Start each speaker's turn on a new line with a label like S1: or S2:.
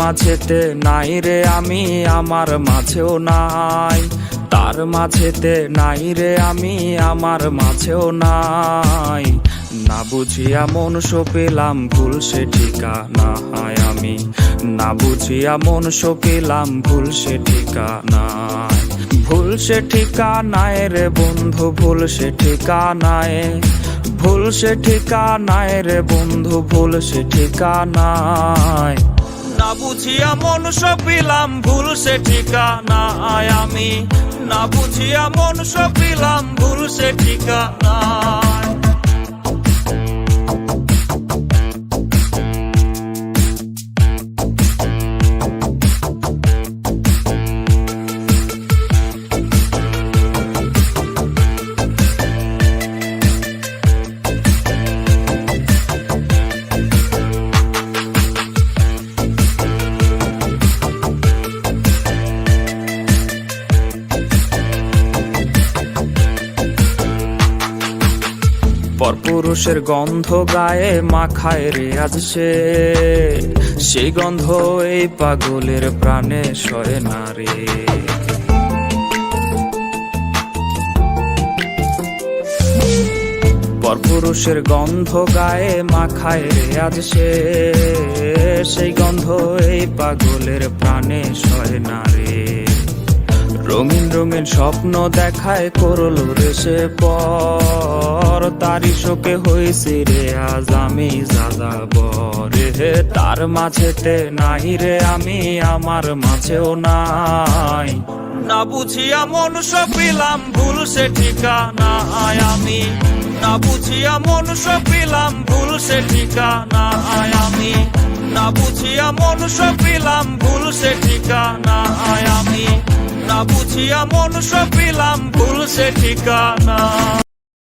S1: মাঝেতে নাই রে আমি, আমার মাঝেও নাই। তার মাঝেতে নাই রে আমি, আমার মাঝেও নাই। না বুঝিয়া মন সপিলাম ভুল সে ঠিকানা আমি, না বুঝিয়া মন সপিলাম ভুল সে ঠিকানা। ভুল সে ঠিকানায় রে বন্ধু, ভুল সে ঠিকানায়, ভুল সে ঠিকানায় রে বন্ধু, ভুল সে ঠিকানায়। না বুঝিয়া মন সপিলাম ভুল সে ঠিকানায় আমি, না বুঝিয়া মন সপিলাম ভুল সে ঠিকানায়। পরপুরুষের গন্ধ গায়ে মাখায় রে আজ সে, সেই গন্ধ এই পাগলের প্রাণে সয় না রে। পরপুরুষের গন্ধ গায়ে মাখায় রে আজ সে, সেই গন্ধ এই পাগলের প্রাণে সয় না রে। রঙিন রঙিন স্বপ্ন দেখায় করলো রে সে পর, তারি শোকে হইছি রে আজ আমি যাযাবর রে। তার মাঝেতে নাই রে আমি, আমার মাঝেও নাই। না বুঝিয়া মন সপিলাম ভুল সে ঠিকানায় আমি, না বুঝিয়া মন সপিলাম ভুল সে ঠিকানায় আমি, না বুঝিয়া মন সপিলাম ভুল সে ঠিকানায় আমি, না বুঝিয়া মন সপিলাম ভুল সে ঠিকানা।